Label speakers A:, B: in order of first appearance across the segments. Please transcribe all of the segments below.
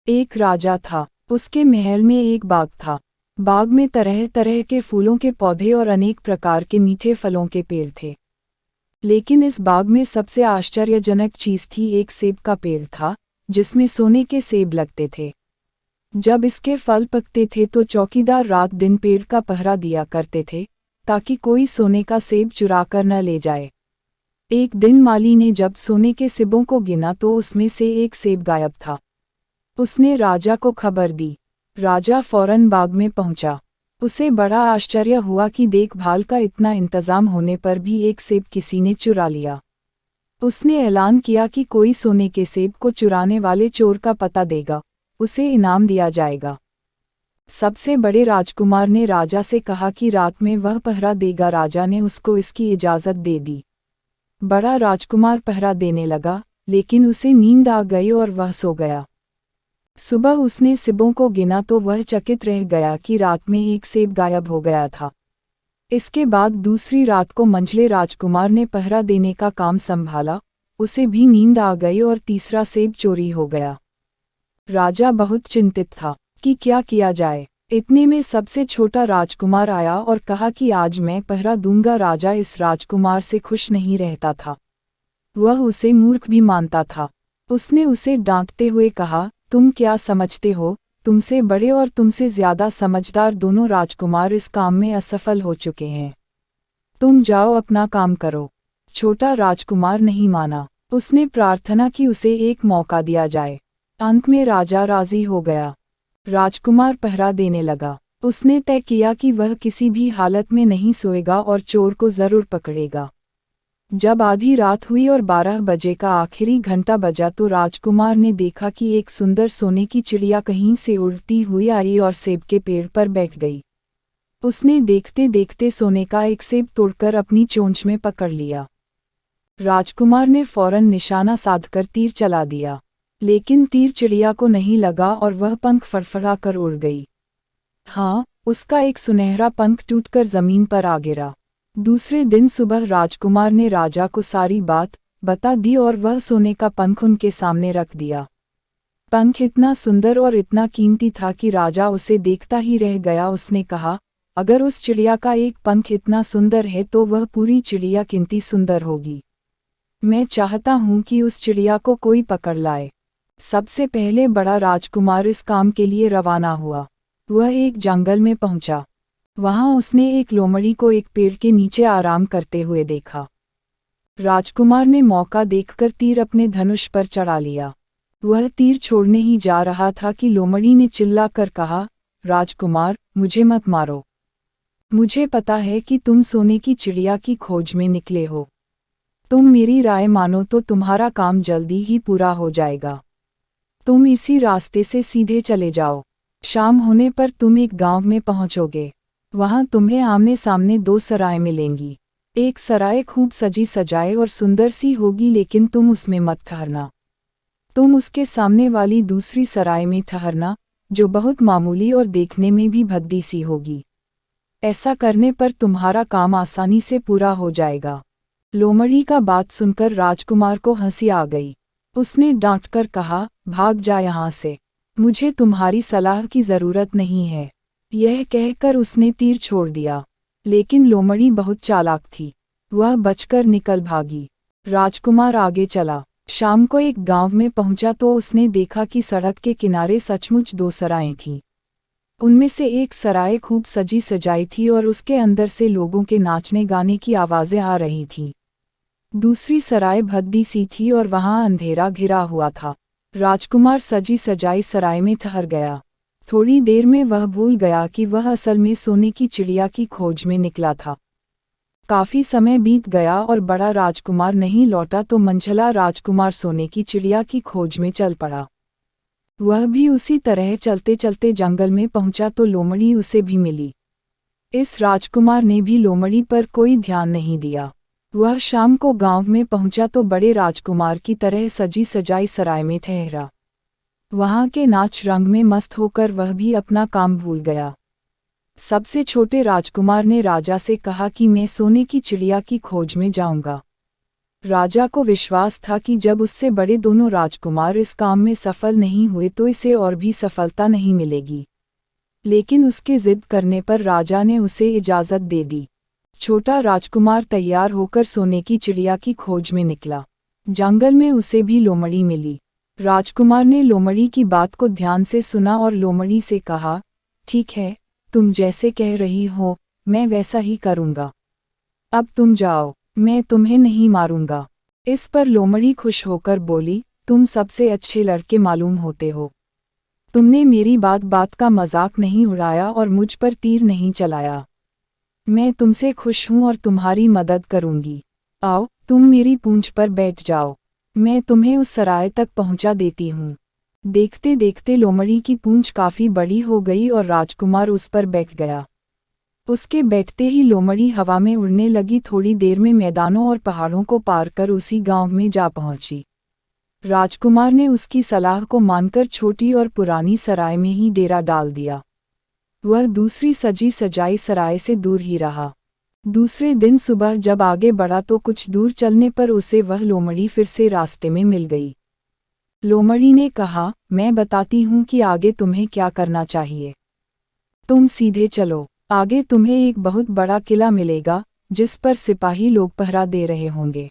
A: एक राजा था। उसके महल में एक बाग था। बाग में तरह तरह के फूलों के पौधे और अनेक प्रकार के मीठे फलों के पेड़ थे। लेकिन इस बाग में सबसे आश्चर्यजनक चीज थी, एक सेब का पेड़ था जिसमें सोने के सेब लगते थे। जब इसके फल पकते थे तो चौकीदार रात दिन पेड़ का पहरा दिया करते थे ताकि कोई सोने का सेब चुरा कर न ले जाए। एक दिन माली ने जब सोने के सेबों को गिना तो उसमें से एक सेब गायब था। उसने राजा को खबर दी। राजा फौरन बाग में पहुंचा। उसे बड़ा आश्चर्य हुआ कि देखभाल का इतना इंतजाम होने पर भी एक सेब किसी ने चुरा लिया। उसने ऐलान किया कि कोई सोने के सेब को चुराने वाले चोर का पता देगा, उसे इनाम दिया जाएगा। सबसे बड़े राजकुमार ने राजा से कहा कि रात में वह पहरा देगा। राजा ने उसको इसकी इजाज़त दे दी। बड़ा राजकुमार पहरा देने लगा, लेकिन उसे नींद आ गई और वह सो गया। सुबह उसने सेबों को गिना तो वह चकित रह गया कि रात में एक सेब गायब हो गया था। इसके बाद दूसरी रात को मंझले राजकुमार ने पहरा देने का काम संभाला, उसे भी नींद आ गई और तीसरा सेब चोरी हो गया। राजा बहुत चिंतित था कि क्या किया जाए। इतने में सबसे छोटा राजकुमार आया और कहा कि आज मैं पहरा दूंगा। राजा इस राजकुमार से खुश नहीं रहता था। वह उसे मूर्ख भी मानता था। उसने उसे डांटते हुए कहा, तुम क्या समझते हो, तुमसे बड़े और तुमसे ज्यादा समझदार दोनों राजकुमार इस काम में असफल हो चुके हैं। तुम जाओ अपना काम करो। छोटा राजकुमार नहीं माना। उसने प्रार्थना की उसे एक मौका दिया जाए। अंत में राजा राजी हो गया। राजकुमार पहरा देने लगा। उसने तय किया कि वह किसी भी हालत में नहीं सोएगा और चोर को जरूर पकड़ेगा। जब आधी रात हुई और 12 बजे का आखिरी घंटा बजा तो राजकुमार ने देखा कि एक सुंदर सोने की चिड़िया कहीं से उड़ती हुई आई और सेब के पेड़ पर बैठ गई। उसने देखते देखते सोने का एक सेब तोड़कर अपनी चोंच में पकड़ लिया। राजकुमार ने फौरन निशाना साधकर तीर चला दिया, लेकिन तीर चिड़िया को नहीं लगा और वह पंख फड़फड़ा कर उड़ गई। हाँ, उसका एक सुनहरा पंख टूटकर जमीन पर आ गिरा। दूसरे दिन सुबह राजकुमार ने राजा को सारी बात बता दी और वह सोने का पंख उनके सामने रख दिया। पंख इतना सुंदर और इतना कीमती था कि राजा उसे देखता ही रह गया। उसने कहा, अगर उस चिड़िया का एक पंख इतना सुंदर है तो वह पूरी चिड़िया कितनी सुंदर होगी। मैं चाहता हूँ कि उस चिड़िया को कोई पकड़ लाए। सबसे पहले बड़ा राजकुमार इस काम के लिए रवाना हुआ। वह एक जंगल में पहुंचा। वहां उसने एक लोमड़ी को एक पेड़ के नीचे आराम करते हुए देखा। राजकुमार ने मौका देखकर तीर अपने धनुष पर चढ़ा लिया। वह तीर छोड़ने ही जा रहा था कि लोमड़ी ने चिल्लाकर कहा, राजकुमार, मुझे मत मारो। मुझे पता है कि तुम सोने की चिड़िया की खोज में निकले हो। तुम मेरी राय मानो तो तुम्हारा काम जल्दी ही पूरा हो जाएगा। तुम इसी रास्ते से सीधे चले जाओ। शाम होने पर तुम एक गांव में पहुंचोगे। वहां तुम्हें आमने सामने 2 सराय मिलेंगी। एक सराय खूब सजी सजाए और सुंदर सी होगी, लेकिन तुम उसमें मत ठहरना। तुम उसके सामने वाली दूसरी सराय में ठहरना, जो बहुत मामूली और देखने में भी भद्दी सी होगी। ऐसा करने पर तुम्हारा काम आसानी से पूरा हो जाएगा। लोमड़ी का बात सुनकर राजकुमार को हंसी आ गई। उसने डांटकर कहा, भाग जा यहाँ से। मुझे तुम्हारी सलाह की जरूरत नहीं है। यह कहकर उसने तीर छोड़ दिया। लेकिन लोमड़ी बहुत चालाक थी। वह बचकर निकल भागी। राजकुमार आगे चला। शाम को एक गांव में पहुंचा तो उसने देखा कि सड़क के किनारे सचमुच 2 सरायें थीं। उनमें से एक सराय खूब सजी सजाई थी और उसके अंदर से लोगों के नाचने गाने की आवाज़ें आ रही थीं। दूसरी सराय भद्दी सी थी और वहां अंधेरा घिरा हुआ था। राजकुमार सजी सजाई सराय में ठहर गया। थोड़ी देर में वह भूल गया कि वह असल में सोने की चिड़िया की खोज में निकला था। काफी समय बीत गया और बड़ा राजकुमार नहीं लौटा तो मंझला राजकुमार सोने की चिड़िया की खोज में चल पड़ा। वह भी उसी तरह चलते चलते जंगल में पहुंचा तो लोमड़ी उसे भी मिली। इस राजकुमार ने भी लोमड़ी पर कोई ध्यान नहीं दिया। वह शाम को गांव में पहुंचा तो बड़े राजकुमार की तरह सजी सजाई सराय में ठहरा। वहां के नाच रंग में मस्त होकर वह भी अपना काम भूल गया। सबसे छोटे राजकुमार ने राजा से कहा कि मैं सोने की चिड़िया की खोज में जाऊंगा। राजा को विश्वास था कि जब उससे बड़े दोनों राजकुमार इस काम में सफल नहीं हुए तो इसे और भी सफलता नहीं मिलेगी। लेकिन उसके जिद करने पर राजा ने उसे इजाज़त दे दी। छोटा राजकुमार तैयार होकर सोने की चिड़िया की खोज में निकला। जंगल में उसे भी लोमड़ी मिली। राजकुमार ने लोमड़ी की बात को ध्यान से सुना और लोमड़ी से कहा, ठीक है, तुम जैसे कह रही हो, मैं वैसा ही करूँगा। अब तुम जाओ, मैं तुम्हें नहीं मारूंगा। इस पर लोमड़ी खुश होकर बोली, तुम सबसे अच्छे लड़के मालूम होते हो। तुमने मेरी बात बात का मजाक नहीं उड़ाया और मुझ पर तीर नहीं चलाया। मैं तुमसे खुश हूं और तुम्हारी मदद करूंगी। आओ, तुम मेरी पूंछ पर बैठ जाओ, मैं तुम्हें उस सराय तक पहुंचा देती हूँ। देखते देखते लोमड़ी की पूंछ काफ़ी बड़ी हो गई और राजकुमार उस पर बैठ गया। उसके बैठते ही लोमड़ी हवा में उड़ने लगी। थोड़ी देर में मैदानों और पहाड़ों को पार कर उसी गांव में जा पहुंची। राजकुमार ने उसकी सलाह को मानकर छोटी और पुरानी सराय में ही डेरा डाल दिया। वह दूसरी सजी सजाई सराय से दूर ही रहा। दूसरे दिन सुबह जब आगे बढ़ा तो कुछ दूर चलने पर उसे वह लोमड़ी फिर से रास्ते में मिल गई। लोमड़ी ने कहा, मैं बताती हूँ कि आगे तुम्हें क्या करना चाहिए। तुम सीधे चलो, आगे तुम्हें एक बहुत बड़ा किला मिलेगा, जिस पर सिपाही लोग पहरा दे रहे होंगे।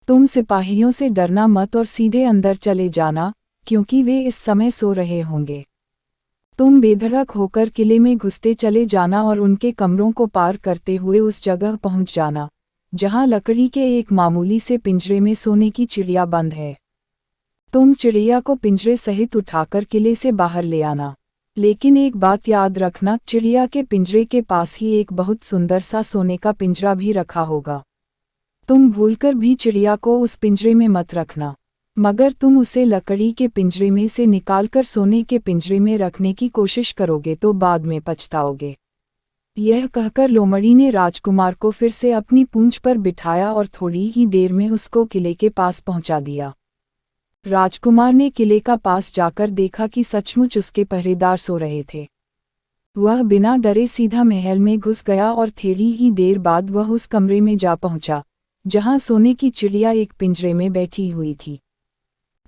A: तुम सिपाहियों से डरना मत और सीधे अंदर चले जाना, क्योंकि वे इस समय सो रहे होंगे। तुम बेधड़क होकर किले में घुसते चले जाना और उनके कमरों को पार करते हुए उस जगह पहुंच जाना, जहां लकड़ी के एक मामूली से पिंजरे में सोने की चिड़िया बंद है। तुम चिड़िया को पिंजरे सहित उठाकर किले से बाहर ले आना। लेकिन एक बात याद रखना, चिड़िया के पिंजरे के पास ही एक बहुत सुंदर सा सोने का पिंजरा भी रखा होगा। तुम भूलकर भी चिड़िया को उस पिंजरे में मत रखना, मगर तुम उसे लकड़ी के पिंजरे में से निकालकर सोने के पिंजरे में रखने की कोशिश करोगे तो बाद में पछताओगे। यह कहकर लोमड़ी ने राजकुमार को फिर से अपनी पूंछ पर बिठाया और थोड़ी ही देर में उसको किले के पास पहुंचा दिया। राजकुमार ने किले का पास जाकर देखा कि सचमुच उसके पहरेदार सो रहे थे। वह बिना डरे सीधा महल में घुस गया और थोड़ी ही देर बाद वह उस कमरे में जा पहुंचा, जहां सोने की चिड़िया एक पिंजरे में बैठी हुई थी।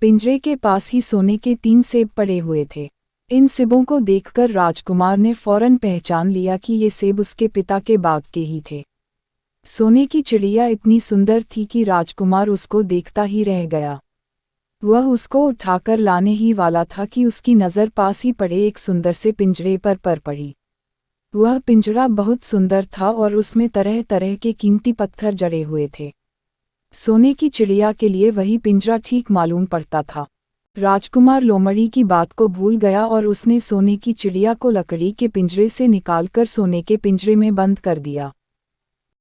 A: पिंजरे के पास ही सोने के 3 सेब पड़े हुए थे। इन सेबों को देखकर राजकुमार ने फौरन पहचान लिया कि ये सेब उसके पिता के बाग के ही थे। सोने की चिड़िया इतनी सुंदर थी कि राजकुमार उसको देखता ही रह गया। वह उसको उठाकर लाने ही वाला था कि उसकी नज़र पास ही पड़े एक सुंदर से पिंजरे पर पड़ी। वह पिंजरा बहुत सुंदर था और उसमें तरह तरह के कीमती पत्थर जड़े हुए थे। सोने की चिड़िया के लिए वही पिंजरा ठीक मालूम पड़ता था। राजकुमार लोमड़ी की बात को भूल गया और उसने सोने की चिड़िया को लकड़ी के पिंजरे से निकालकर सोने के पिंजरे में बंद कर दिया।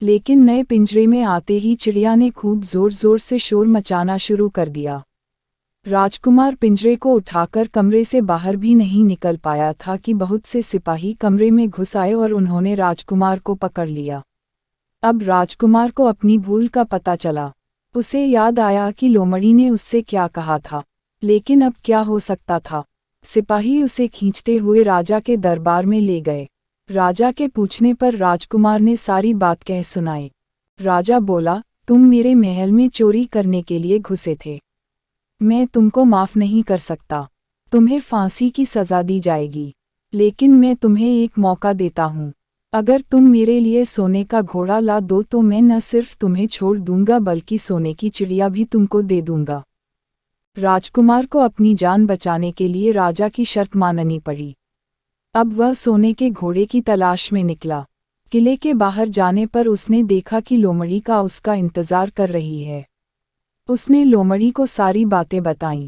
A: लेकिन नए पिंजरे में आते ही चिड़िया ने खूब जोर जोर से शोर मचाना शुरू कर दिया। राजकुमार पिंजरे को उठाकर कमरे से बाहर भी नहीं निकल पाया था कि बहुत से सिपाही कमरे में घुस आए और उन्होंने राजकुमार को पकड़ लिया। अब राजकुमार को अपनी भूल का पता चला। उसे याद आया कि लोमड़ी ने उससे क्या कहा था, लेकिन अब क्या हो सकता था। सिपाही उसे खींचते हुए राजा के दरबार में ले गए। राजा के पूछने पर राजकुमार ने सारी बात कह सुनाई। राजा बोला, तुम मेरे महल में चोरी करने के लिए घुसे थे। मैं तुमको माफ़ नहीं कर सकता। तुम्हें फांसी की सज़ा दी जाएगी। लेकिन मैं तुम्हें एक मौका देता हूँ। अगर तुम मेरे लिए सोने का घोड़ा ला दो तो मैं न सिर्फ तुम्हें छोड़ दूंगा बल्कि सोने की चिड़िया भी तुमको दे दूंगा। राजकुमार को अपनी जान बचाने के लिए राजा की शर्त माननी पड़ी। अब वह सोने के घोड़े की तलाश में निकला। किले के बाहर जाने पर उसने देखा कि लोमड़ी का उसका इंतज़ार कर रही है। उसने लोमड़ी को सारी बातें बताईं।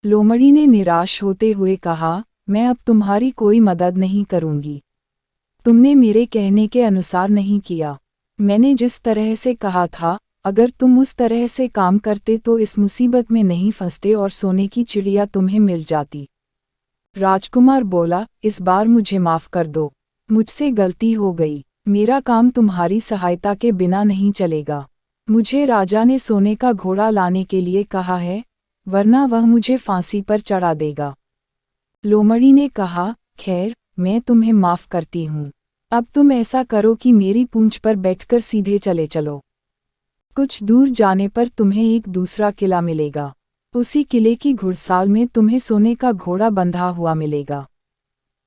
A: लोमड़ी ने निराश होते हुए कहा, मैं अब तुम्हारी कोई मदद नहीं करूंगी। तुमने मेरे कहने के अनुसार नहीं किया। मैंने जिस तरह से कहा था, अगर तुम उस तरह से काम करते तो इस मुसीबत में नहीं फंसते और सोने की चिड़िया तुम्हें मिल जाती। राजकुमार बोला, इस बार मुझे माफ़ कर दो। मुझसे गलती हो गई। मेरा काम तुम्हारी सहायता के बिना नहीं चलेगा। मुझे राजा ने सोने का घोड़ा लाने के लिए कहा है, वरना वह मुझे फांसी पर चढ़ा देगा। लोमड़ी ने कहा, खैर, मैं तुम्हें माफ़ करती हूँ। अब तुम ऐसा करो कि मेरी पूंछ पर बैठकर सीधे चले चलो। कुछ दूर जाने पर तुम्हें एक दूसरा किला मिलेगा। उसी किले की घुड़साल में तुम्हें सोने का घोड़ा बंधा हुआ मिलेगा।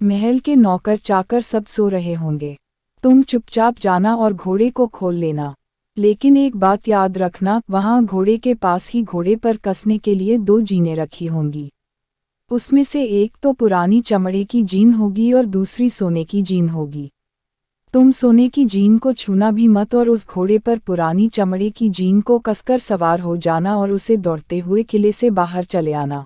A: महल के नौकर चाकर सब सो रहे होंगे। तुम चुपचाप जाना और घोड़े को खोल लेना। लेकिन एक बात याद रखना, वहाँ घोड़े के पास ही घोड़े पर कसने के लिए 2 जीनें रखी होंगी। उसमें से एक तो पुरानी चमड़े की जीन होगी और दूसरी सोने की जीन होगी। तुम सोने की जीन को छूना भी मत और उस घोड़े पर पुरानी चमड़े की जीन को कसकर सवार हो जाना और उसे दौड़ते हुए किले से बाहर चले आना।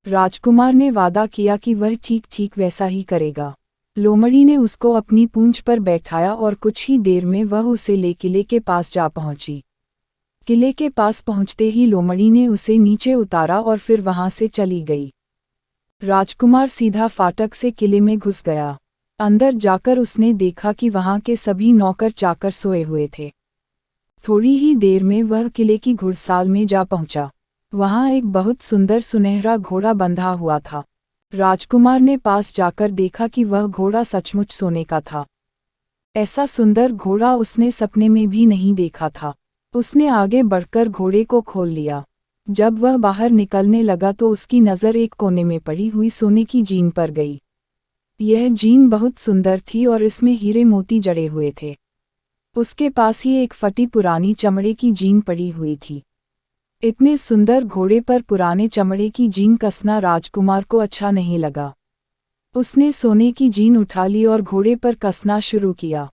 A: राजकुमार ने वादा किया कि वह ठीक ठीक वैसा ही करेगा। लोमड़ी ने उसको अपनी पूंछ पर बैठाया और कुछ ही देर में वह उसे ले किले के पास जा पहुंची। किले के पास पहुंचते ही लोमड़ी ने उसे नीचे उतारा और फिर वहां से चली गई। राजकुमार सीधा फाटक से किले में घुस गया। अंदर जाकर उसने देखा कि वहां के सभी नौकर चाकर सोए हुए थे। थोड़ी ही देर में वह किले की घुड़साल में जा पहुंचा। वहां एक बहुत सुंदर सुनहरा घोड़ा बंधा हुआ था। राजकुमार ने पास जाकर देखा कि वह घोड़ा सचमुच सोने का था। ऐसा सुंदर घोड़ा उसने सपने में भी नहीं देखा था। उसने आगे बढ़कर घोड़े को खोल लिया। जब वह बाहर निकलने लगा तो उसकी नज़र एक कोने में पड़ी हुई सोने की जीन पर गई। यह जीन बहुत सुंदर थी और इसमें हीरे मोती जड़े हुए थे। उसके पास ही एक फटी पुरानी चमड़े की जीन पड़ी हुई थी। इतने सुंदर घोड़े पर पुराने चमड़े की जीन कसना राजकुमार को अच्छा नहीं लगा। उसने सोने की जीन उठा ली और घोड़े पर कसना शुरू किया।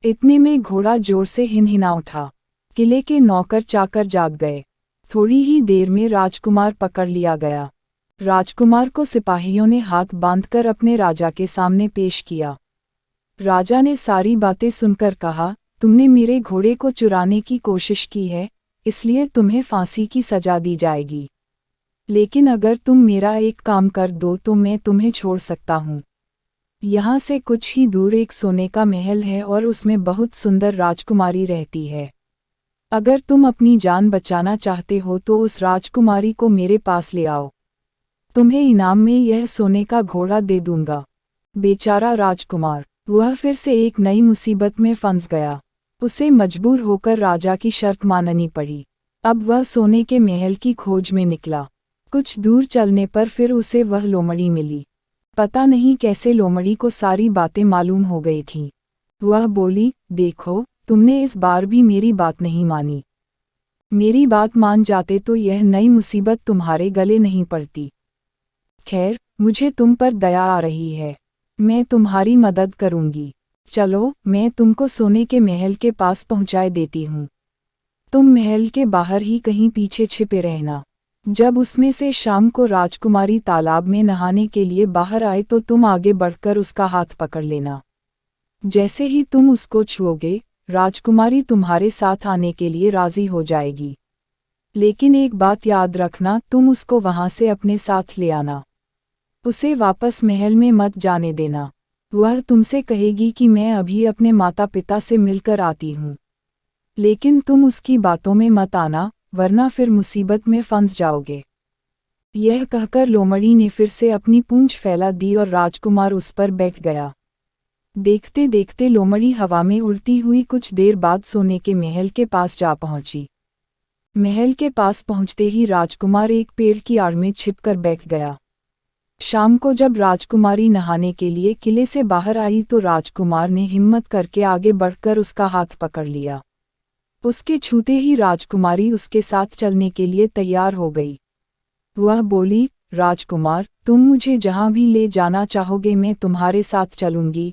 A: इतने में घोड़ा जोर से हिनहिना उठा। किले के नौकर चाकर जाग गए। थोड़ी ही देर में राजकुमार पकड़ लिया गया। राजकुमार को सिपाहियों ने हाथ बांधकर अपने राजा के सामने पेश किया। राजा ने सारी बातें सुनकर कहा, तुमने मेरे घोड़े को चुराने की कोशिश की है, इसलिए तुम्हें फांसी की सजा दी जाएगी। लेकिन अगर तुम मेरा एक काम कर दो तो मैं तुम्हें छोड़ सकता हूँ। यहाँ से कुछ ही दूर एक सोने का महल है और उसमें बहुत सुंदर राजकुमारी रहती है। अगर तुम अपनी जान बचाना चाहते हो तो उस राजकुमारी को मेरे पास ले आओ। तुम्हें इनाम में यह सोने का घोड़ा दे दूंगा। बेचारा राजकुमार, वह फिर से एक नई मुसीबत में फंस गया। उसे मजबूर होकर राजा की शर्त माननी पड़ी। अब वह सोने के महल की खोज में निकला। कुछ दूर चलने पर फिर उसे वह लोमड़ी मिली। पता नहीं कैसे लोमड़ी को सारी बातें मालूम हो गई थीं। वह बोली, देखो, तुमने इस बार भी मेरी बात नहीं मानी। मेरी बात मान जाते तो यह नई मुसीबत तुम्हारे गले नहीं पड़ती। खैर, मुझे तुम पर दया आ रही है। मैं तुम्हारी मदद करूंगी। चलो, मैं तुमको सोने के महल के पास पहुंचाए देती हूँ। तुम महल के बाहर ही कहीं पीछे छिपे रहना। जब उसमें से शाम को राजकुमारी तालाब में नहाने के लिए बाहर आए तो तुम आगे बढ़कर उसका हाथ पकड़ लेना। जैसे ही तुम उसको छुओगे, राजकुमारी तुम्हारे साथ आने के लिए राजी हो जाएगी। लेकिन एक बात याद रखना, तुम उसको वहां से अपने साथ ले आना। उसे वापस महल में मत जाने देना। वह तुमसे कहेगी कि मैं अभी अपने माता पिता से मिलकर आती हूँ। लेकिन तुम उसकी बातों में मत आना, वरना फिर मुसीबत में फंस जाओगे। यह कहकर लोमड़ी ने फिर से अपनी पूंछ फैला दी और राजकुमार उस पर बैठ गया। देखते देखते लोमड़ी हवा में उड़ती हुई कुछ देर बाद सोने के महल के पास जा पहुंची। महल के पास पहुंचते ही राजकुमार एक पेड़ की आड़ में छिपकर बैठ गया। शाम को जब राजकुमारी नहाने के लिए किले से बाहर आई तो राजकुमार ने हिम्मत करके आगे बढ़कर उसका हाथ पकड़ लिया। उसके छूते ही राजकुमारी उसके साथ चलने के लिए तैयार हो गई। वह बोली, राजकुमार, तुम मुझे जहाँ भी ले जाना चाहोगे मैं तुम्हारे साथ चलूंगी,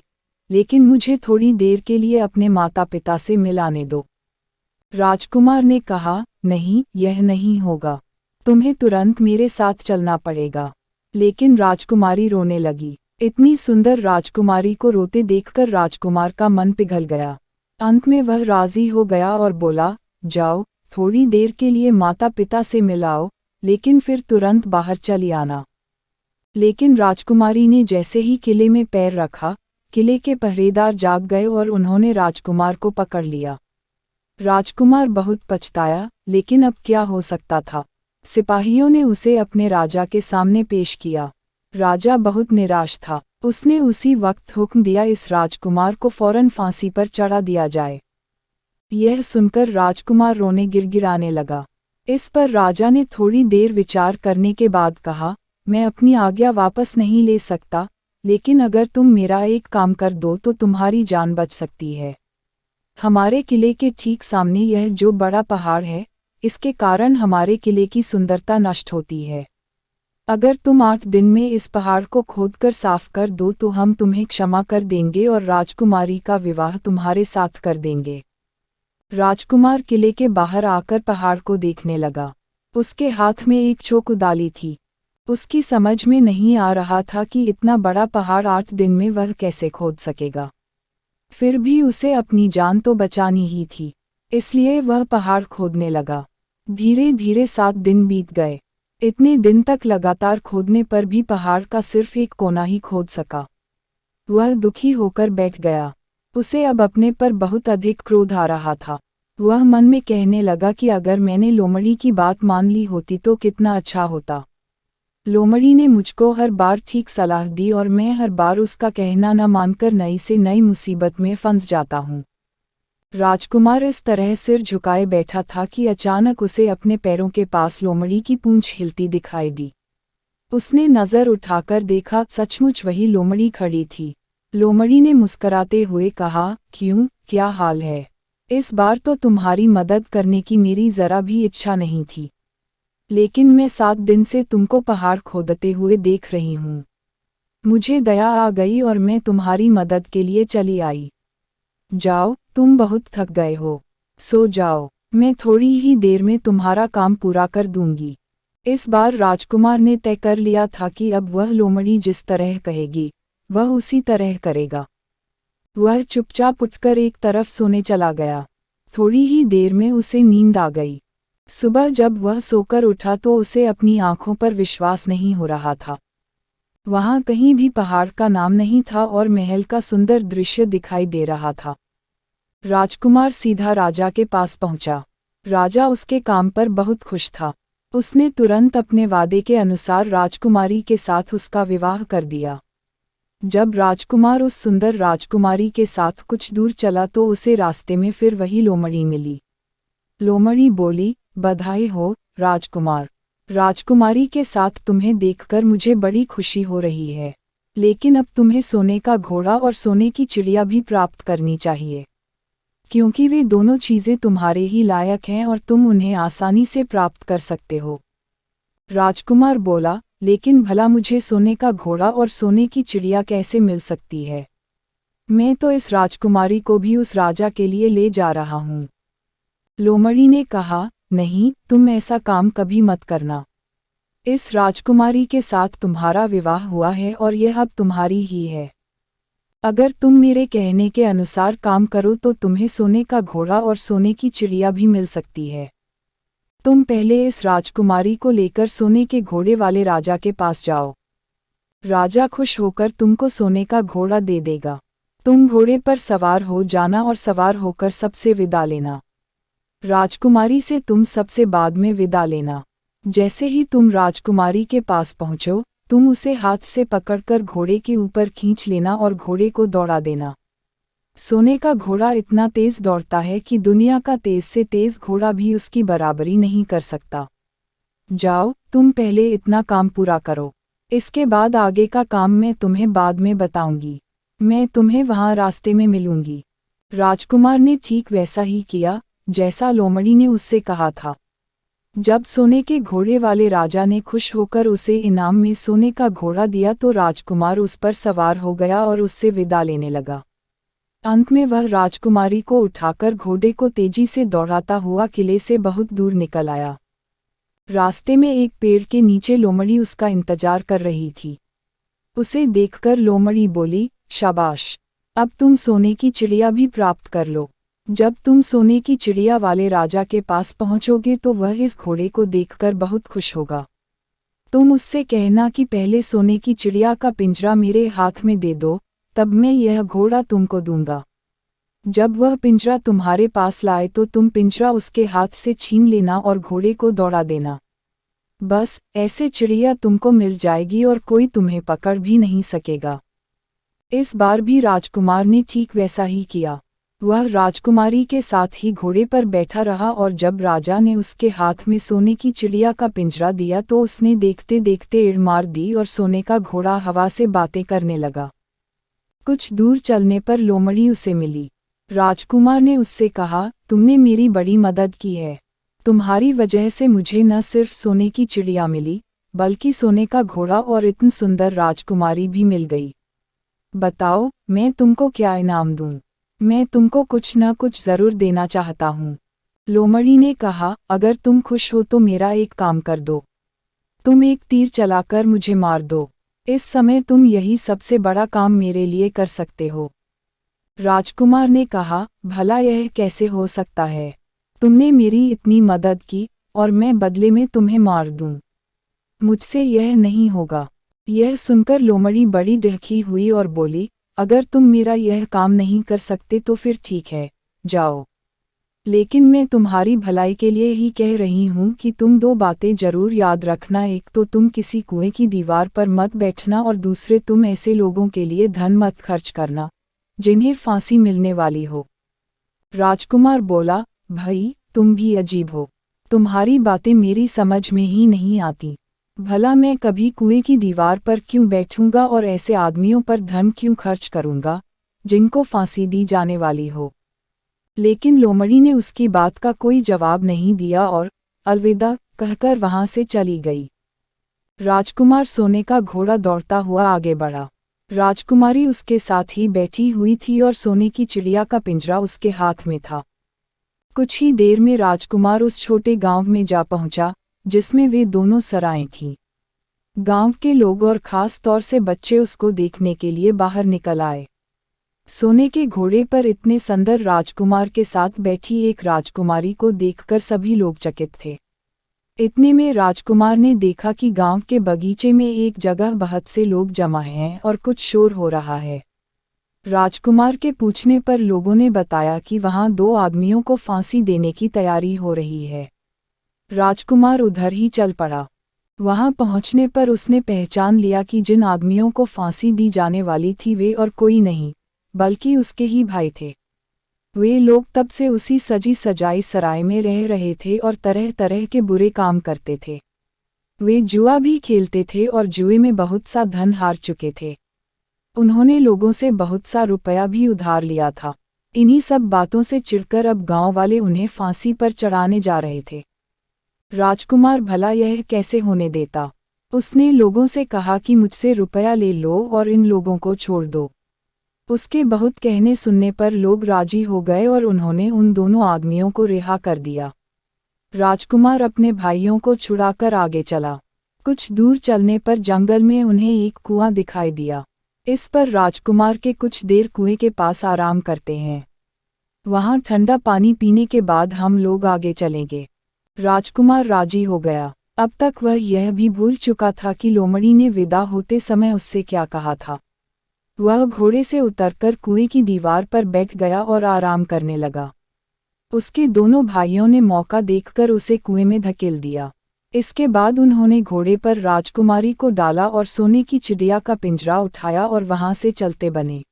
A: लेकिन मुझे थोड़ी देर के लिए अपने माता पिता से मिलाने दो। राजकुमार ने कहा, नहीं, यह नहीं होगा। तुम्हें तुरंत मेरे साथ चलना पड़ेगा। लेकिन राजकुमारी रोने लगी। इतनी सुंदर राजकुमारी को रोते देखकर राजकुमार का मन पिघल गया। अंत में वह राजी हो गया और बोला, जाओ, थोड़ी देर के लिए माता पिता से मिलाओ, लेकिन फिर तुरंत बाहर चली आना। लेकिन राजकुमारी ने जैसे ही किले में पैर रखा, किले के पहरेदार जाग गए और उन्होंने राजकुमार को पकड़ लिया। राजकुमार बहुत पछताया, लेकिन अब क्या हो सकता था। सिपाहियों ने उसे अपने राजा के सामने पेश किया। राजा बहुत निराश था। उसने उसी वक्त हुक्म दिया, इस राजकुमार को फौरन फांसी पर चढ़ा दिया जाए। यह सुनकर राजकुमार रोने गिड़गिड़ाने लगा। इस पर राजा ने थोड़ी देर विचार करने के बाद कहा, मैं अपनी आज्ञा वापस नहीं ले सकता, लेकिन अगर तुम मेरा एक काम कर दो तो तुम्हारी जान बच सकती है। हमारे किले के ठीक सामने यह जो बड़ा पहाड़ है, इसके कारण हमारे किले की सुंदरता नष्ट होती है। अगर तुम 8 दिन में इस पहाड़ को खोदकर साफ कर दो तो हम तुम्हें क्षमा कर देंगे और राजकुमारी का विवाह तुम्हारे साथ कर देंगे। राजकुमार किले के बाहर आकर पहाड़ को देखने लगा। उसके हाथ में एक चोकुदाली थी। उसकी समझ में नहीं आ रहा था कि इतना बड़ा पहाड़ 8 दिन में वह कैसे खोद सकेगा। फिर भी उसे अपनी जान तो बचानी ही थी, इसलिए वह पहाड़ खोदने लगा। धीरे धीरे 7 दिन बीत गए। इतने दिन तक लगातार खोदने पर भी पहाड़ का सिर्फ एक कोना ही खोद सका। वह दुखी होकर बैठ गया। उसे अब अपने पर बहुत अधिक क्रोध आ रहा था। वह मन में कहने लगा कि अगर मैंने लोमड़ी की बात मान ली होती तो कितना अच्छा होता। लोमड़ी ने मुझको हर बार ठीक सलाह दी और मैं हर बार उसका कहना न मानकर नई से नई मुसीबत में फंस जाता हूँ। राजकुमार इस तरह सिर झुकाए बैठा था कि अचानक उसे अपने पैरों के पास लोमड़ी की पूंछ हिलती दिखाई दी। उसने नज़र उठाकर देखा, सचमुच वही लोमड़ी खड़ी थी। लोमड़ी ने मुस्कराते हुए कहा, क्यों, क्या हाल है? इस बार तो तुम्हारी मदद करने की मेरी ज़रा भी इच्छा नहीं थी, लेकिन मैं 7 दिन से तुमको पहाड़ खोदते हुए देख रही हूँ। मुझे दया आ गई और मैं तुम्हारी मदद के लिए चली आई। जाओ, तुम बहुत थक गए हो, सो जाओ, मैं थोड़ी ही देर में तुम्हारा काम पूरा कर दूंगी। इस बार राजकुमार ने तय कर लिया था कि अब वह लोमड़ी जिस तरह कहेगी, वह उसी तरह करेगा। वह चुपचाप उठकर एक तरफ सोने चला गया। थोड़ी ही देर में उसे नींद आ गई। सुबह जब वह सोकर उठा तो उसे अपनी आंखों पर विश्वास नहीं हो रहा था। वहां कहीं भी पहाड़ का नाम नहीं था और महल का सुंदर दृश्य दिखाई दे रहा था। राजकुमार सीधा राजा के पास पहुंचा। राजा उसके काम पर बहुत खुश था। उसने तुरंत अपने वादे के अनुसार राजकुमारी के साथ उसका विवाह कर दिया। जब राजकुमार उस सुंदर राजकुमारी के साथ कुछ दूर चला तो उसे रास्ते में फिर वही लोमड़ी मिली। लोमड़ी बोली, बधाई हो, राजकुमार। राजकुमारी के साथ तुम्हें देखकर मुझे बड़ी खुशी हो रही है, लेकिन अब तुम्हें सोने का घोड़ा और सोने की चिड़िया भी प्राप्त करनी चाहिए, क्योंकि वे दोनों चीज़ें तुम्हारे ही लायक हैं और तुम उन्हें आसानी से प्राप्त कर सकते हो। राजकुमार बोला, लेकिन भला मुझे सोने का घोड़ा और सोने की चिड़िया कैसे मिल सकती है? मैं तो इस राजकुमारी को भी उस राजा के लिए ले जा रहा हूँ। लोमड़ी ने कहा, नहीं, तुम ऐसा काम कभी मत करना। इस राजकुमारी के साथ तुम्हारा विवाह हुआ है और यह अब तुम्हारी ही है। अगर तुम मेरे कहने के अनुसार काम करो तो तुम्हें सोने का घोड़ा और सोने की चिड़िया भी मिल सकती है। तुम पहले इस राजकुमारी को लेकर सोने के घोड़े वाले राजा के पास जाओ। राजा खुश होकर तुमको सोने का घोड़ा दे देगा। तुम घोड़े पर सवार हो जाना और सवार होकर सबसे विदा लेना। राजकुमारी से तुम सबसे बाद में विदा लेना। जैसे ही तुम राजकुमारी के पास पहुंचो, तुम उसे हाथ से पकड़कर घोड़े के ऊपर खींच लेना और घोड़े को दौड़ा देना। सोने का घोड़ा इतना तेज दौड़ता है कि दुनिया का तेज से तेज घोड़ा भी उसकी बराबरी नहीं कर सकता। जाओ, तुम पहले इतना काम पूरा करो। इसके बाद आगे का काम मैं तुम्हें बाद में बताऊंगी। मैं तुम्हें वहां रास्ते में मिलूंगी। राजकुमार ने ठीक वैसा ही किया जैसा लोमड़ी ने उससे कहा था। जब सोने के घोड़े वाले राजा ने खुश होकर उसे इनाम में सोने का घोड़ा दिया तो राजकुमार उस पर सवार हो गया और उससे विदा लेने लगा। अंत में वह राजकुमारी को उठाकर घोड़े को तेजी से दौड़ाता हुआ किले से बहुत दूर निकल आया। रास्ते में एक पेड़ के नीचे लोमड़ी उसका इंतजार कर रही थी। उसे देखकर लोमड़ी बोली, शाबाश, अब तुम सोने की चिड़िया भी प्राप्त कर लो। जब तुम सोने की चिड़िया वाले राजा के पास पहुंचोगे तो वह इस घोड़े को देखकर बहुत खुश होगा। तुम उससे कहना कि पहले सोने की चिड़िया का पिंजरा मेरे हाथ में दे दो, तब मैं यह घोड़ा तुमको दूंगा। जब वह पिंजरा तुम्हारे पास लाए तो तुम पिंजरा उसके हाथ से छीन लेना और घोड़े को दौड़ा देना। बस ऐसे चिड़िया तुमको मिल जाएगी और कोई तुम्हें पकड़ भी नहीं सकेगा। इस बार भी राजकुमार ने ठीक वैसा ही किया। वह राजकुमारी के साथ ही घोड़े पर बैठा रहा और जब राजा ने उसके हाथ में सोने की चिड़िया का पिंजरा दिया तो उसने देखते देखते एड़ मार दी और सोने का घोड़ा हवा से बातें करने लगा। कुछ दूर चलने पर लोमड़ी उसे मिली। राजकुमार ने उससे कहा, तुमने मेरी बड़ी मदद की है। तुम्हारी वजह से मुझे न सिर्फ सोने की चिड़िया मिली, बल्कि सोने का घोड़ा और इतनी सुंदर राजकुमारी भी मिल गई। बताओ, मैं तुमको क्या इनाम दूं? मैं तुमको कुछ न कुछ ज़रूर देना चाहता हूँ। लोमड़ी ने कहा, अगर तुम खुश हो तो मेरा एक काम कर दो। तुम एक तीर चलाकर मुझे मार दो। इस समय तुम यही सबसे बड़ा काम मेरे लिए कर सकते हो। राजकुमार ने कहा, भला यह कैसे हो सकता है? तुमने मेरी इतनी मदद की और मैं बदले में तुम्हें मार दूं। मुझसे यह नहीं होगा। यह सुनकर लोमड़ी बड़ी डहकी हुई और बोली, अगर तुम मेरा यह काम नहीं कर सकते तो फिर ठीक है, जाओ। लेकिन मैं तुम्हारी भलाई के लिए ही कह रही हूँ कि तुम दो बातें जरूर याद रखना। एक तो तुम किसी कुएं की दीवार पर मत बैठना और दूसरे तुम ऐसे लोगों के लिए धन मत खर्च करना जिन्हें फांसी मिलने वाली हो। राजकुमार बोला, भाई तुम भी अजीब हो। तुम्हारी बातें मेरी समझ में ही नहीं आती। भला मैं कभी कुएं की दीवार पर क्यों बैठूंगा और ऐसे आदमियों पर धन क्यों खर्च करूंगा जिनको फांसी दी जाने वाली हो। लेकिन लोमड़ी ने उसकी बात का कोई जवाब नहीं दिया और अलविदा कहकर वहां से चली गई। राजकुमार सोने का घोड़ा दौड़ता हुआ आगे बढ़ा। राजकुमारी उसके साथ ही बैठी हुई थी और सोने की चिड़िया का पिंजरा उसके हाथ में था। कुछ ही देर में राजकुमार उस छोटे गांव में जा पहुंचा जिसमें वे दोनों सराएं थीं। गांव के लोग और खास तौर से बच्चे उसको देखने के लिए बाहर निकल आए। सोने के घोड़े पर इतने सुंदर राजकुमार के साथ बैठी एक राजकुमारी को देखकर सभी लोग चकित थे। इतने में राजकुमार ने देखा कि गांव के बगीचे में एक जगह बहुत से लोग जमा हैं और कुछ शोर हो रहा है। राजकुमार के पूछने पर लोगों ने बताया कि वहां दो आदमियों को फांसी देने की तैयारी हो रही है। राजकुमार उधर ही चल पड़ा। वहां पहुंचने पर उसने पहचान लिया कि जिन आदमियों को फांसी दी जाने वाली थी वे और कोई नहीं बल्कि उसके ही भाई थे। वे लोग तब से उसी सजी सजाई सराय में रह रहे थे और तरह तरह के बुरे काम करते थे। वे जुआ भी खेलते थे और जुए में बहुत सा धन हार चुके थे। उन्होंने लोगों से बहुत सा रुपया भी उधार लिया था। इन्हीं सब बातों से चिढ़कर अब गांव वाले उन्हें फांसी पर चढ़ाने जा रहे थे। राजकुमार भला यह कैसे होने देता। उसने लोगों से कहा कि मुझसे रुपया ले लो और इन लोगों को छोड़ दो। उसके बहुत कहने सुनने पर लोग राजी हो गए और उन्होंने उन दोनों आदमियों को रिहा कर दिया। राजकुमार अपने भाइयों को छुड़ाकर आगे चला। कुछ दूर चलने पर जंगल में उन्हें एक कुआं दिखाई दिया। इस पर राजकुमार के कुछ देर कुएं के पास आराम करते हैं। वहां ठंडा पानी पीने के बाद हम लोग आगे चलेंगे। राजकुमार राजी हो गया। अब तक वह यह भी भूल चुका था कि लोमड़ी ने विदा होते समय उससे क्या कहा था। वह घोड़े से उतरकर कुएं की दीवार पर बैठ गया और आराम करने लगा। उसके दोनों भाइयों ने मौका देखकर उसे कुएं में धकेल दिया। इसके बाद उन्होंने घोड़े पर राजकुमारी को डाला और सोने की चिड़िया का पिंजरा उठाया और वहां से चलते बने।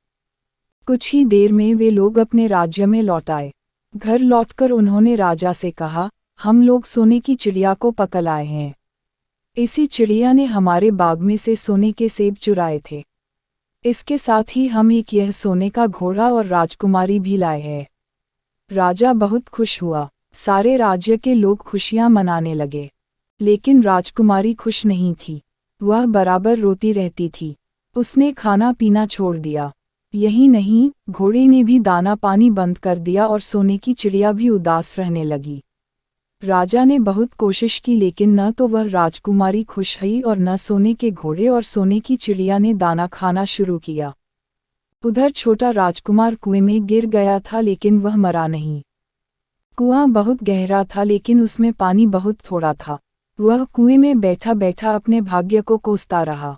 A: कुछ ही देर में वे लोग अपने राज्य में लौट आए। घर लौटकर उन्होंने राजा से कहा, हम लोग सोने की चिड़िया को पकड़ आए हैं। इसी चिड़िया ने हमारे बाग में से सोने के सेब चुराए थे। इसके साथ ही हम एक यह सोने का घोड़ा और राजकुमारी भी लाए हैं। राजा बहुत खुश हुआ। सारे राज्य के लोग खुशियां मनाने लगे। लेकिन राजकुमारी खुश नहीं थी। वह बराबर रोती रहती थी। उसने खाना पीना छोड़ दिया। यही नहीं, घोड़े ने भी दाना पानी बंद कर दिया और सोने की चिड़िया भी उदास रहने लगी। राजा ने बहुत कोशिश की लेकिन न तो वह राजकुमारी खुश हुई और न सोने के घोड़े और सोने की चिड़िया ने दाना खाना शुरू किया। उधर छोटा राजकुमार कुएं में गिर गया था लेकिन वह मरा नहीं। कुआं बहुत गहरा था लेकिन उसमें पानी बहुत थोड़ा था। वह कुएं में बैठा बैठा अपने भाग्य को कोसता रहा।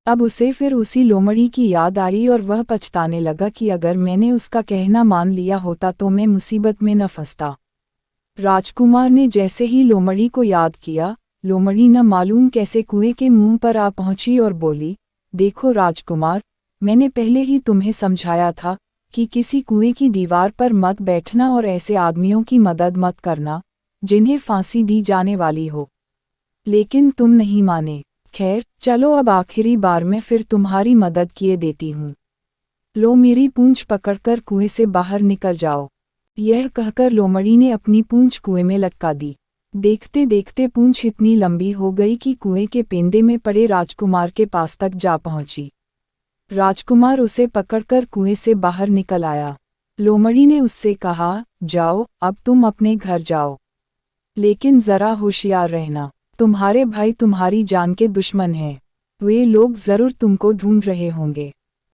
A: अब उसे फिर उसी लोमड़ी की याद आई और वह पछताने लगा कि अगर मैंने उसका कहना मान लिया होता तो मैं मुसीबत में न फंसता। राजकुमार ने जैसे ही लोमड़ी को याद किया, लोमड़ी न मालूम कैसे कुएं के मुंह पर आ पहुंची और बोली, देखो राजकुमार, मैंने पहले ही तुम्हें समझाया था कि किसी कुएं की दीवार पर मत बैठना और ऐसे आदमियों की मदद मत करना जिन्हें फांसी दी जाने वाली हो। लेकिन तुम नहीं माने। खैर चलो अब आखिरी बार मैं फिर तुम्हारी मदद किए देती हूँ। लो मेरी पूंछ पकड़कर कुएं से बाहर निकल जाओ। यह कहकर लोमड़ी ने अपनी पूंछ कुएं में लटका दी। देखते देखते पूंछ इतनी लंबी हो गई कि कुएं के पेंदे में पड़े राजकुमार के पास तक जा पहुंची। राजकुमार उसे पकड़कर कुएं से बाहर निकल आया। लोमड़ी ने उससे कहा, जाओ अब तुम अपने घर जाओ, लेकिन जरा होशियार रहना, तुम्हारे भाई तुम्हारी जान के दुश्मन हैं। वे लोग जरूर तुमको ढूंढ रहे होंगे।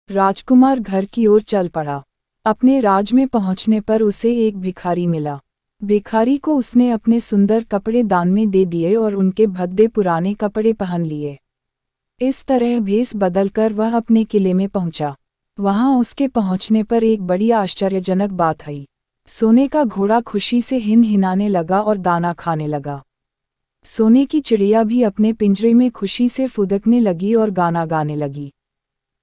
A: राजकुमार घर की ओर चल पड़ा। अपने राज में पहुंचने पर उसे एक भिखारी मिला। भिखारी को उसने अपने सुंदर कपड़े दान में दे दिए और उनके भद्दे पुराने कपड़े पहन लिए। इस तरह भेष बदलकर वह अपने किले में पहुंचा। वहां उसके पहुंचने पर एक बड़ी आश्चर्यजनक बात आई। सोने का घोड़ा खुशी से हिनहिनाने लगा और दाना खाने लगा। सोने की चिड़िया भी अपने पिंजरे में खुशी से फुदकने लगी और गाना गाने लगी।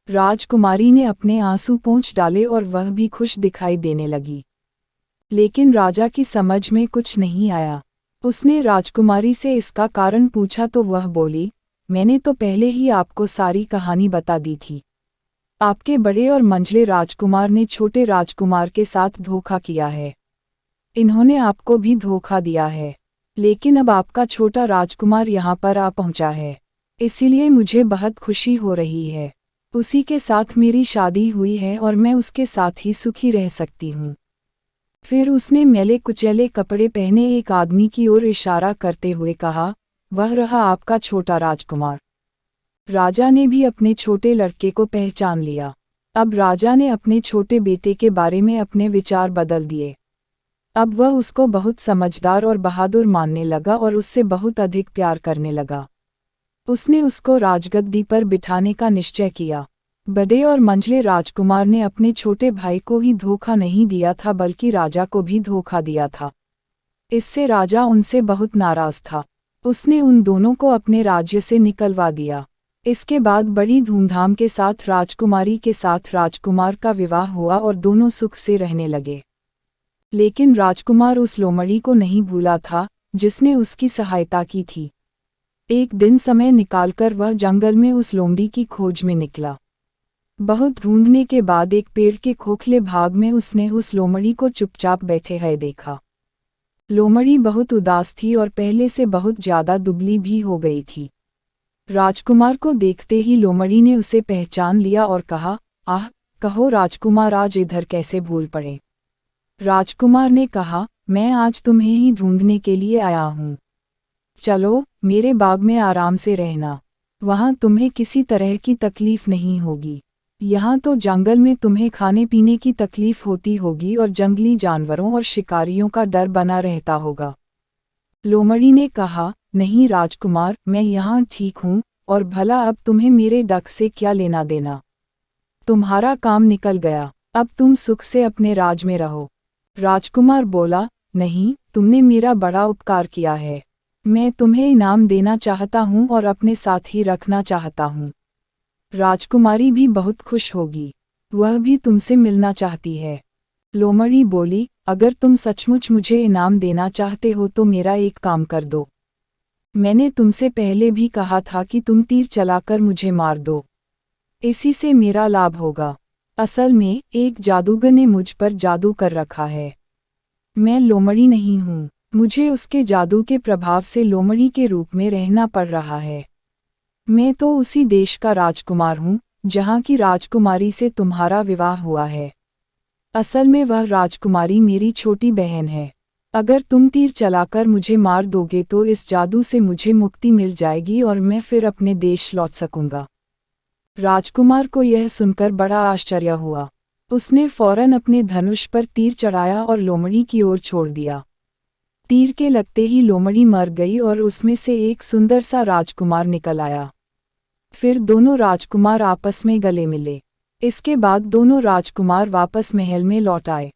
A: राजकुमारी ने अपने आंसू पोंछ डाले और वह भी खुश दिखाई देने लगी। लेकिन राजा की समझ में कुछ नहीं आया। उसने राजकुमारी से इसका कारण पूछा तो वह बोली, मैंने तो पहले ही आपको सारी कहानी बता दी थी। आपके बड़े और मंझले राजकुमार ने छोटे राजकुमार के साथ धोखा किया है। इन्होंने आपको भी धोखा दिया है, लेकिन अब आपका छोटा राजकुमार यहाँ पर आ पहुँचा है, इसीलिए मुझे बहुत खुशी हो रही है। उसी के साथ मेरी शादी हुई है और मैं उसके साथ ही सुखी रह सकती हूँ। फिर उसने मैले कुचैले कपड़े पहने एक आदमी की ओर इशारा करते हुए कहा, वह रहा आपका छोटा राजकुमार। राजा ने भी अपने छोटे लड़के को पहचान लिया। अब राजा ने अपने छोटे बेटे के बारे में अपने विचार बदल दिए। अब वह उसको बहुत समझदार और बहादुर मानने लगा और उससे बहुत अधिक प्यार करने लगा। उसने उसको राजगद्दी पर बिठाने का निश्चय किया। बड़े और मंझले राजकुमार ने अपने छोटे भाई को ही धोखा नहीं दिया था बल्कि राजा को भी धोखा दिया था। इससे राजा उनसे बहुत नाराज था। उसने उन दोनों को अपने राज्य से निकलवा दिया। इसके बाद बड़ी धूमधाम के साथ राजकुमारी के साथ राजकुमार का विवाह हुआ और दोनों सुख से रहने लगे। लेकिन राजकुमार उस लोमड़ी को नहीं भूला था जिसने उसकी सहायता की थी। एक दिन समय निकालकर वह जंगल में उस लोमड़ी की खोज में निकला। बहुत ढूंढने के बाद एक पेड़ के खोखले भाग में उसने उस लोमड़ी को चुपचाप बैठे है देखा। लोमड़ी बहुत उदास थी और पहले से बहुत ज्यादा दुबली भी हो गई थी। राजकुमार को देखते ही लोमड़ी ने उसे पहचान लिया और कहा, आह, कहो राजकुमार आज इधर कैसे भूल पड़े। राजकुमार ने कहा, मैं आज तुम्हें ही ढूंढने के लिए आया हूँ। चलो मेरे बाग में आराम से रहना, वहाँ तुम्हें किसी तरह की तकलीफ नहीं होगी। यहाँ तो जंगल में तुम्हें खाने पीने की तकलीफ होती होगी और जंगली जानवरों और शिकारियों का डर बना रहता होगा। लोमड़ी ने कहा, नहीं राजकुमार, मैं यहाँ ठीक हूँ, और भला अब तुम्हें मेरे डक से क्या लेना देना। तुम्हारा काम निकल गया, अब तुम सुख से अपने राज में रहो। राजकुमार बोला, नहीं, तुमने मेरा बड़ा उपकार किया है। मैं तुम्हें इनाम देना चाहता हूँ और अपने साथ ही रखना चाहता हूँ। राजकुमारी भी बहुत खुश होगी, वह भी तुमसे मिलना चाहती है। लोमड़ी बोली, अगर तुम सचमुच मुझे इनाम देना चाहते हो तो मेरा एक काम कर दो। मैंने तुमसे पहले भी कहा था कि तुम तीर चलाकर मुझे मार दो, इसी से मेरा लाभ होगा। असल में एक जादूगर ने मुझ पर जादू कर रखा है। मैं लोमड़ी नहीं हूँ, मुझे उसके जादू के प्रभाव से लोमड़ी के रूप में रहना पड़ रहा है। मैं तो उसी देश का राजकुमार हूँ जहाँ की राजकुमारी से तुम्हारा विवाह हुआ है। असल में वह राजकुमारी मेरी छोटी बहन है। अगर तुम तीर चलाकर मुझे मार दोगे तो इस जादू से मुझे मुक्ति मिल जाएगी और मैं फिर अपने देश लौट सकूंगा। राजकुमार को यह सुनकर बड़ा आश्चर्य हुआ। उसने फौरन अपने धनुष पर तीर चढ़ाया और लोमड़ी की ओर छोड़ दिया। तीर के लगते ही लोमड़ी मर गई और उसमें से एक सुंदर सा राजकुमार निकल आया। फिर दोनों राजकुमार आपस में गले मिले। इसके बाद दोनों राजकुमार वापस महल में लौट आए।